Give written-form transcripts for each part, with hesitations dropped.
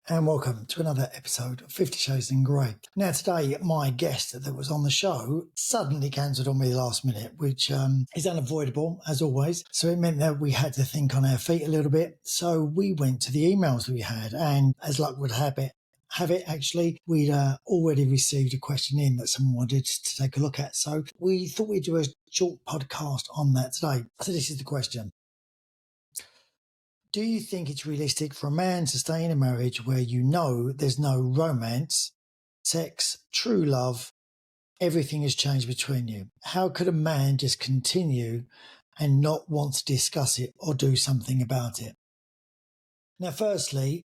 and welcome to another episode of 50 Shades in Grey. Now today, my guest that was on the show suddenly cancelled on me last minute, which is unavoidable as always. So it meant that we had to think on our feet a little bit. So we went to the emails that we had, and as luck would have it, actually, we'd already received a question in that someone wanted to take a look at. So we thought we'd do a short podcast on that today. So this is the question. Do you think it's realistic for a man to stay in a marriage where you know there's no romance, sex, true love, everything has changed between you? How could a man just continue and not want to discuss it or do something about it? Now, firstly,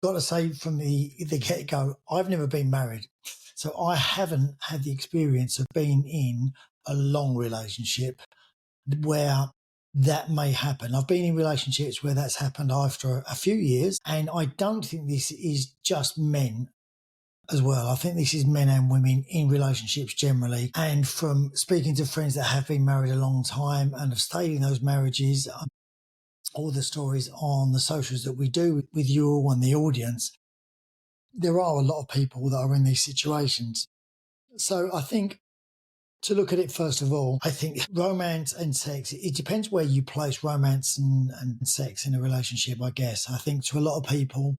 got to say from the get-go, I've never been married. So I haven't had the experience of being in a long relationship where that may happen. I've been in relationships where that's happened after a few years, and I don't think this is just men as well. I think this is men and women in relationships generally. And from speaking to friends that have been married a long time and have stayed in those marriages, all the stories on the socials that we do with you all and the audience, there are a lot of people that are in these situations. So I think to look at it, first of all, I think romance and sex, it depends where you place romance and sex in a relationship, I guess. I think to a lot of people,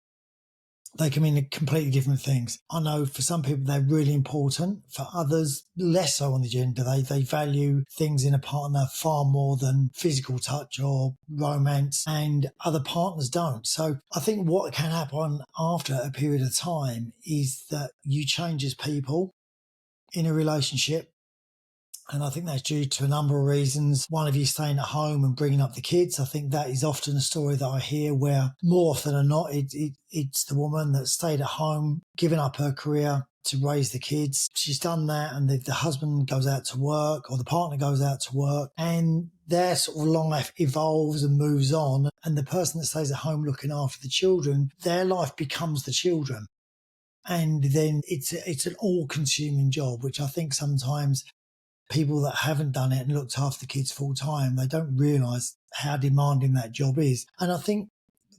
they can mean completely different things. I know for some people, they're really important. For others, less so on the agenda. They value things in a partner far more than physical touch or romance, and other partners don't. So I think what can happen after a period of time is that you change as people in a relationship. And I think that's due to a number of reasons. One of you staying at home and bringing up the kids. I think that is often a story that I hear where more often than not, it's the woman that stayed at home, given up her career to raise the kids. She's done that, and the husband goes out to work, or the partner goes out to work, and their sort of life evolves and moves on. And the person that stays at home looking after the children, their life becomes the children. And then it's an all-consuming job, which I think sometimes people that haven't done it and looked after the kids full time, they don't realise how demanding that job is. And I think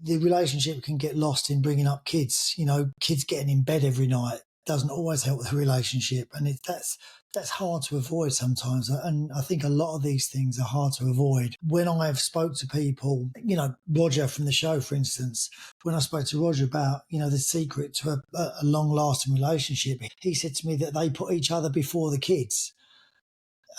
the relationship can get lost in bringing up kids. You know, kids getting in bed every night doesn't always help the relationship. And that's hard to avoid sometimes. And I think a lot of these things are hard to avoid. When I've spoke to people, you know, Roger from the show, for instance, when I spoke to Roger about, you know, the secret to a long-lasting relationship, he said to me that they put each other before the kids.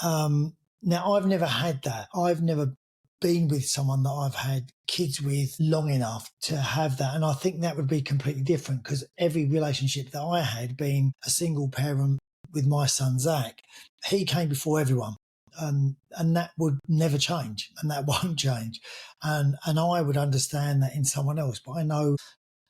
Now, I've never had that. I've never been with someone that I've had kids with long enough to have that. And I think that would be completely different, because every relationship that I had, being a single parent with my son, Zach, he came before everyone. And that would never change, and that won't change. And I would understand that in someone else. But I know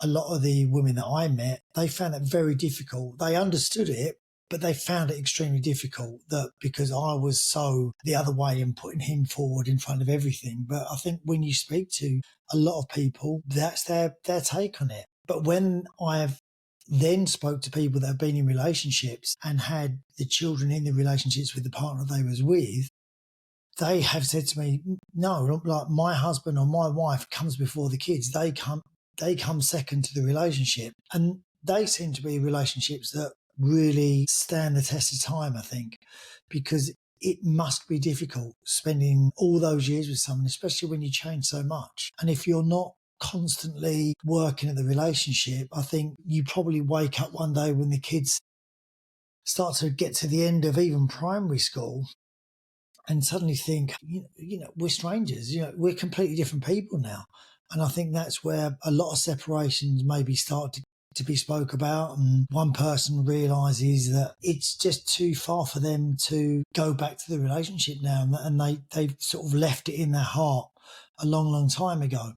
a lot of the women that I met, they found that very difficult. They understood it, but they found it extremely difficult, that because I was so the other way and putting him forward in front of everything. But I think when you speak to a lot of people, that's their take on it. But when I've then spoke to people that have been in relationships and had the children in the relationships with the partner they was with, they have said to me, no, like my husband or my wife comes before the kids. They come second to the relationship. And they seem to be relationships that really stand the test of time, I think, because it must be difficult spending all those years with someone, especially when you change so much. And if you're not constantly working at the relationship, I think you probably wake up one day when the kids start to get to the end of even primary school and suddenly think, you know, we're strangers, you know, we're completely different people now. And I think that's where a lot of separations maybe start to be spoke about, and one person realises that it's just too far for them to go back to the relationship now, and they've sort of left it in their heart a long, long time ago.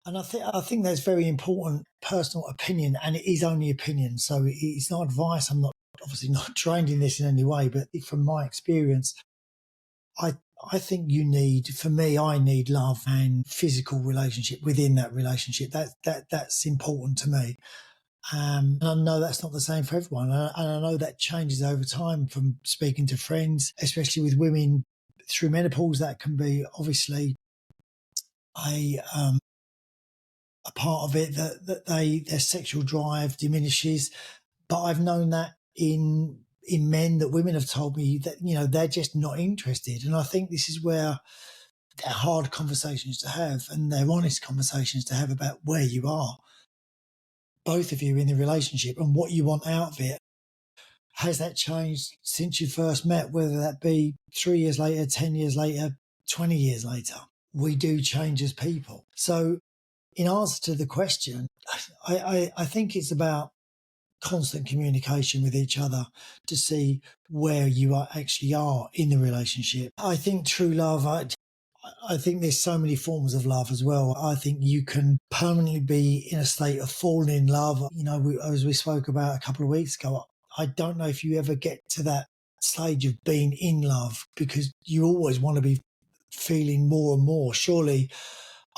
And I think that's very important personal opinion, and it is only opinion, so it's not advice. I'm obviously not trained in this in any way, but from my experience, I think I need love and physical relationship within that relationship. That's important to me. And I know that's not the same for everyone. And I know that changes over time from speaking to friends, especially with women through menopause. That can be obviously a a part of it that their sexual drive diminishes. But I've known that in men, that women have told me that, they're just not interested. And I think this is where they're hard conversations to have, and they're honest conversations to have about where you are, both of you, in the relationship and what you want out of it. Has that changed since you first met, whether that be 3 years later, 10 years later, 20 years later? We do change as people. So in answer to the question, I think it's about constant communication with each other to see where you actually are in the relationship. I think true love, I think there's so many forms of love as well. I think you can permanently be in a state of falling in love. As we spoke about a couple of weeks ago, I don't know if you ever get to that stage of being in love, because you always want to be feeling more and more. Surely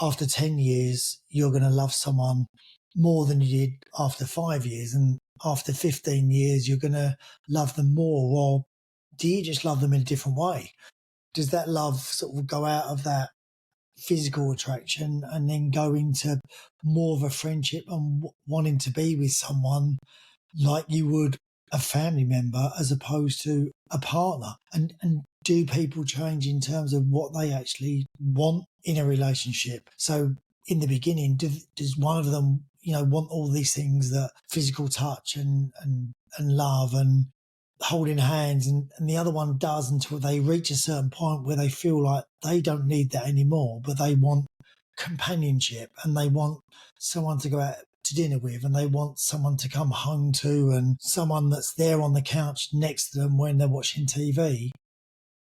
after 10 years, you're going to love someone more than you did after 5 years. And after 15 years, you're going to love them more. Or do you just love them in a different way? Does that love sort of go out of that physical attraction and then go into more of a friendship and wanting to be with someone like you would a family member as opposed to a partner? And do people change in terms of what they actually want in a relationship? So in the beginning, does one of them, want all these things, that physical touch and love and holding hands, and the other one does, until they reach a certain point where they feel like they don't need that anymore, but they want companionship and they want someone to go out to dinner with, and they want someone to come home to, and someone that's there on the couch next to them when they're watching TV.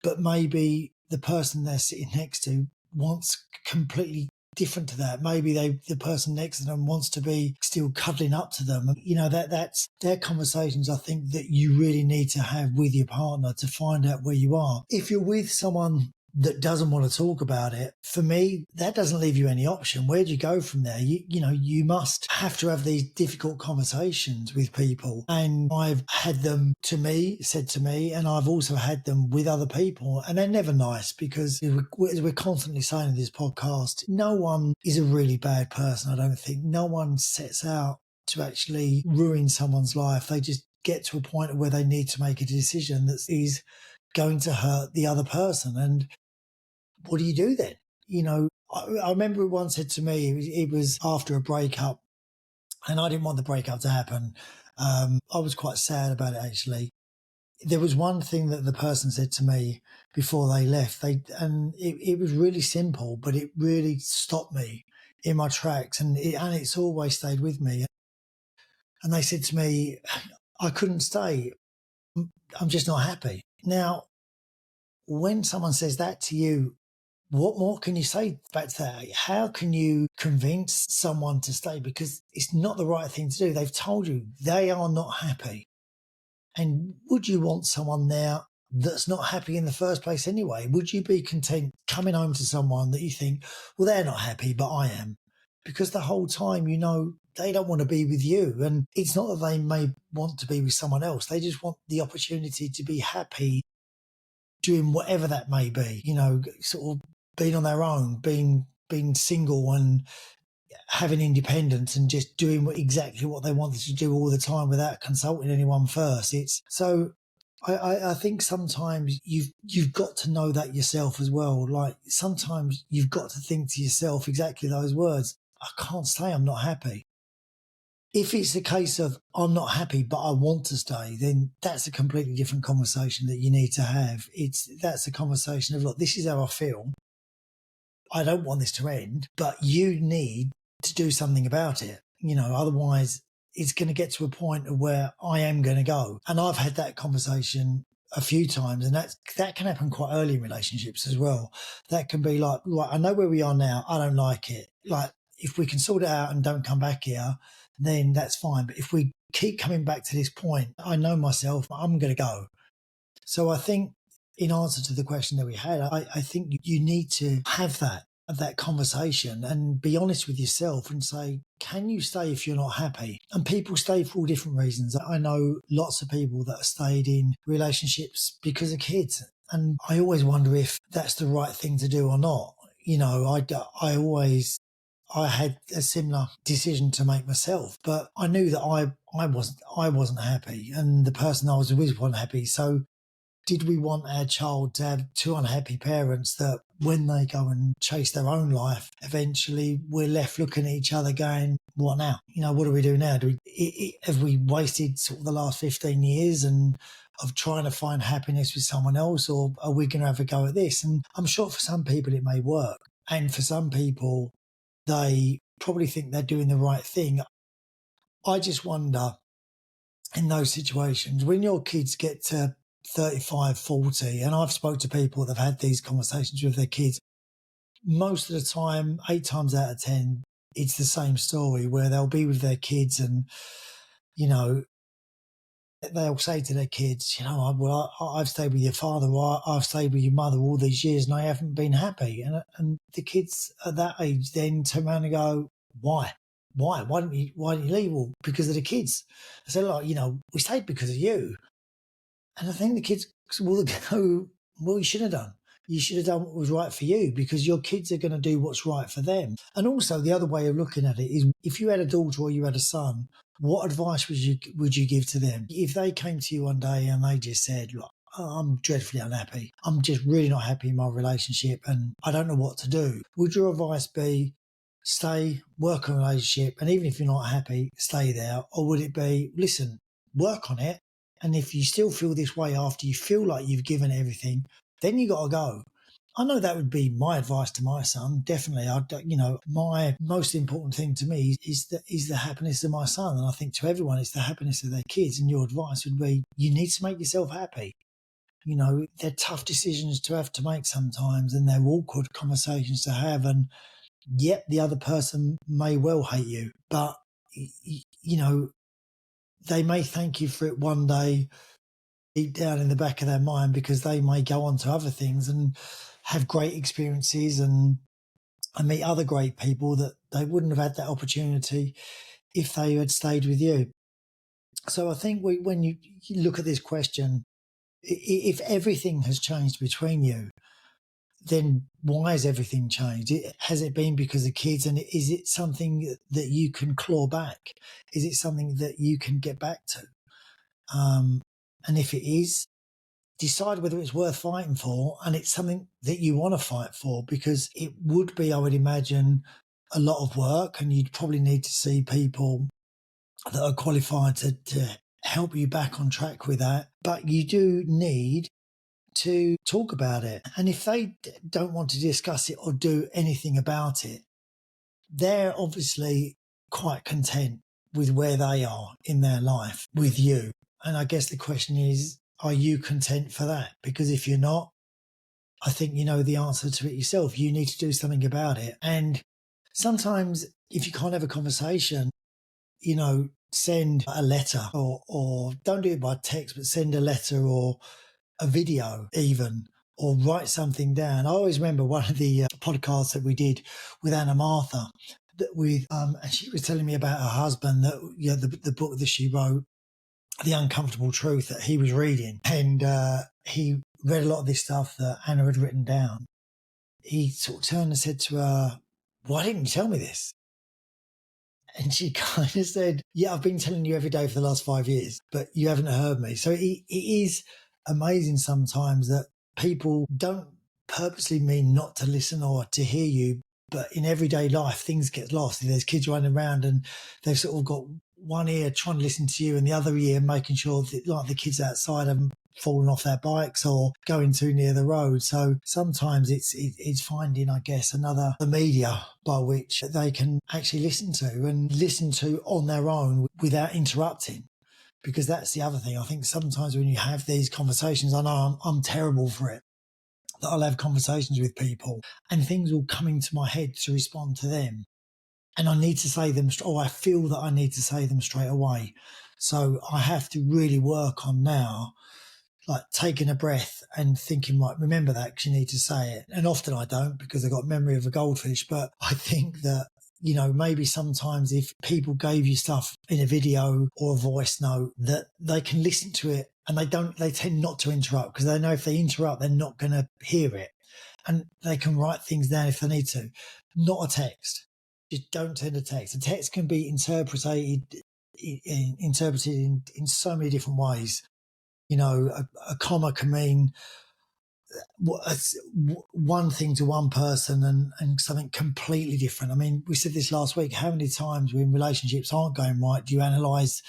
But maybe the person they're sitting next to wants completely different to that. Maybe the person next to them wants to be still cuddling up to them. That's they're conversations I think that you really need to have with your partner to find out where you are. If you're with someone that doesn't want to talk about it, for me, that doesn't leave you any option. Where do you go from there? You must have to have these difficult conversations with people. And I've had them said to me, and I've also had them with other people, and they're never nice, because as we're constantly saying in this podcast, no one is a really bad person. I don't think no one sets out to actually ruin someone's life. They just get to a point where they need to make a decision that is going to hurt the other person. And what do you do then? I remember one said to me, it was after a breakup, and I didn't want the breakup to happen. I was quite sad about it, actually. There was one thing that the person said to me before they left, and it was really simple, but it really stopped me in my tracks, and it's always stayed with me. And they said to me, I couldn't stay. I'm just not happy. Now, when someone says that to you, what more can you say back to that? How can you convince someone to stay? Because it's not the right thing to do. They've told you they are not happy. And would you want someone there that's not happy in the first place anyway? Would you be content coming home to someone that you think, well, they're not happy, but I am? Because the whole time, they don't want to be with you. And it's not that they may want to be with someone else. They just want the opportunity to be happy doing whatever that may be, sort of being on their own, being single and having independence and just doing exactly what they wanted to do all the time without consulting anyone first. I think sometimes you've got to know that yourself as well. Like sometimes you've got to think to yourself exactly those words. I can't stay, I'm not happy. If it's a case of I'm not happy, but I want to stay, then that's a completely different conversation that you need to have. That's a conversation of, look, this is how I feel. I don't want this to end, but you need to do something about it. Otherwise it's going to get to a point of where I am going to go. And I've had that conversation a few times, and that can happen quite early in relationships as well. That can be like, right, I know where we are now. I don't like it. Like if we can sort it out and don't come back here, then that's fine. But if we keep coming back to this point, I know myself, I'm going to go. So I think in answer to the question that we had, I think you need to have that conversation and be honest with yourself and say, can you stay if you're not happy? And people stay for all different reasons. I know lots of people that have stayed in relationships because of kids. And I always wonder if that's the right thing to do or not. I had a similar decision to make myself, but I knew that I wasn't happy, and the person I was with wasn't happy. So did we want our child to have two unhappy parents that when they go and chase their own life, eventually we're left looking at each other going, what now? What do we do now? Have we wasted sort of the last 15 years and of trying to find happiness with someone else, or are we going to have a go at this? And I'm sure for some people it may work. And for some people, they probably think they're doing the right thing. I just wonder, in those situations, when your kids get to 35, 40, and I've spoke to people that have had these conversations with their kids, most of the time, 8 times out of 10, it's the same story where they'll be with their kids and, they'll say to their kids, well, I've stayed with your father, or I've stayed with your mother all these years and I haven't been happy. And the kids at that age then turn around and go, why? Why? Why didn't you leave? Well, because of the kids. I said, we stayed because of you. And I think the kids will go, well, you should have done. You should have done what was right for you, because your kids are going to do what's right for them. And also the other way of looking at it is, if you had a daughter or you had a son, what advice would you give to them? If they came to you one day and they just said, look, I'm dreadfully unhappy, I'm just really not happy in my relationship and I don't know what to do, would your advice be stay, work on a relationship, and even if you're not happy, stay there? Or would it be, listen, work on it, and if you still feel this way after you feel like you've given everything, then you got to go? I know that would be my advice to my son. Definitely, my most important thing to me is the happiness of my son, and I think to everyone it's the happiness of their kids. And your advice would be, you need to make yourself happy. They're tough decisions to have to make sometimes, and they're awkward conversations to have. And yet, the other person may well hate you, but they may thank you for it one day, deep down in the back of their mind, because they may go on to other things and have great experiences and meet other great people that they wouldn't have had that opportunity if they had stayed with you. So I think when you look at this question, if everything has changed between you, then why has everything changed? Has it been because of kids? And is it something that you can claw back? Is it something that you can get back to? And if it is, decide whether it's worth fighting for, and it's something that you want to fight for, because it would be, I would imagine, a lot of work, and you'd probably need to see people that are qualified to help you back on track with that. But you do need to talk about it. And if they don't want to discuss it or do anything about it, they're obviously quite content with where they are in their life with you. And I guess the question is, are you content for that? Because if you're not, I think you know the answer to it yourself. You need to do something about it. And sometimes if you can't have a conversation, send a letter, or don't do it by text, but send a letter or a video even, or write something down. I always remember one of the podcasts that we did with Anna Martha, and she was telling me about her husband, that the book that she wrote, The Uncomfortable Truth, that he was reading, and he read a lot of this stuff that Anna had written down. He sort of turned and said to her, why didn't you tell me this? And she kind of said, yeah, I've been telling you every day for the last 5 years, but you haven't heard me. So it is amazing sometimes that people don't purposely mean not to listen or to hear you, but in everyday life, things get lost. There's kids running around and they've sort of got one ear trying to listen to you and the other ear making sure that, like, the kids outside haven't fallen off their bikes or going too near the road. So sometimes it's finding, I guess, another media by which they can actually listen to on their own without interrupting. Because that's the other thing. I think sometimes when you have these conversations, I know I'm terrible for it, that I'll have conversations with people and things will come into my head to respond to them. And I need to say them, or I feel that I need to say them straight away. So I have to really work on now, like taking a breath and thinking, right, remember that, because you need to say it. And often I don't, because I've got memory of a goldfish. But I think that, maybe sometimes if people gave you stuff in a video or a voice note, that they can listen to it and they tend not to interrupt, because they know if they interrupt, they're not going to hear it. And they can write things down if they need to, not a text. just don't send a text. A text can be interpreted in so many different ways. You know, a comma can mean one thing to one person and something completely different. I mean, we said this last week. How many times when relationships aren't going right, do you analyze,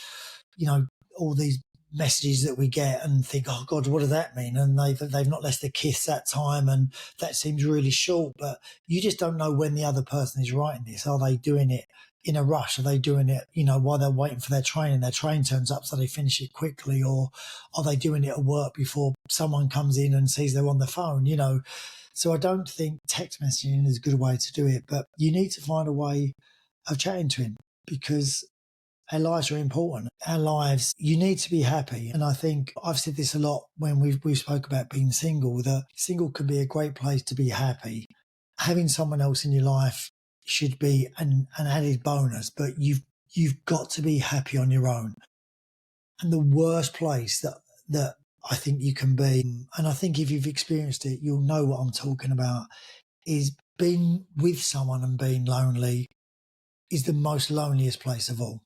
you know, all these messages that we get and think, oh God, what does that mean? And they've not left a kiss that time, and that seems really short. But you just don't know when the other person is writing this. Are they doing it in a rush? Are they doing it, you know, while they're waiting for their train and their train turns up so they finish it quickly? Or are they doing it at work before someone comes in and sees they're on the phone, you know? So I don't think text messaging is a good way to do it, but you need to find a way of chatting to him, because our lives are important. Our lives, you need to be happy. And I think I've said this a lot when we've spoke about being single, that single can be a great place to be happy. Having someone else in your life should be an added bonus, but you've got to be happy on your own. And the worst place that I think you can be, and I think if you've experienced it, you'll know what I'm talking about, is being with someone and being lonely is the most loneliest place of all,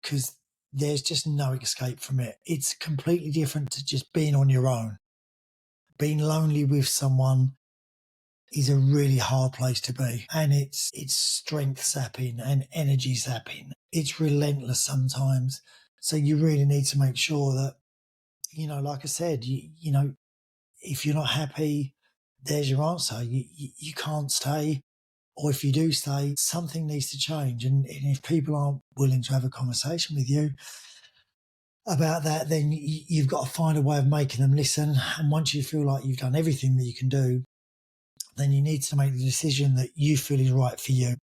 because there's just no escape from it. It's completely different to just being on your own. Being lonely with someone is a really hard place to be, and it's strength sapping and energy sapping. It's relentless sometimes. So you really need to make sure that, you know, like I said, you know, if you're not happy, there's your answer. You can't stay. Or if you do stay, something needs to change. And if people aren't willing to have a conversation with you about that, then you've got to find a way of making them listen. And once you feel like you've done everything that you can do, then you need to make the decision that you feel is right for you.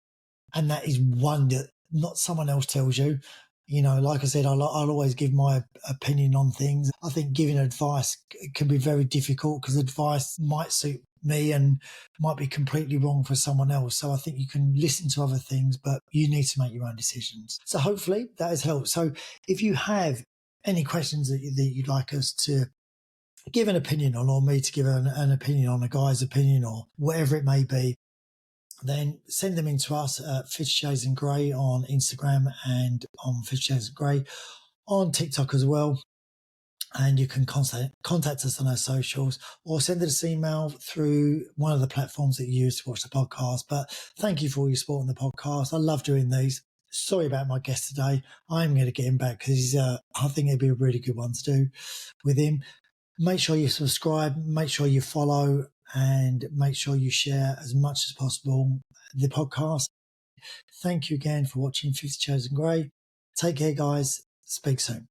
And that is one that not someone else tells you. You know, like I said, I'll always give my opinion on things. I think giving advice can be very difficult because advice might suit me and might be completely wrong for someone else. So I think you can listen to other things, but you need to make your own decisions. So hopefully that has helped. So if you have any questions that you'd like us to give an opinion on, or me to give an opinion on, a guy's opinion, or whatever it may be, then send them in to us at 50 Shades in Grey on Instagram and on 50 Shades of Grey on TikTok as well. And you can contact us on our socials, or send us an email through one of the platforms that you use to watch the podcast. But thank you for all your support on the podcast. I love doing these. Sorry about my guest today. I'm going to get him back because I think it'd be a really good one to do with him. Make sure you subscribe, make sure you follow, and make sure you share as much as possible the podcast. Thank you again for watching 50 Shades in Grey. Take care, guys. Speak soon.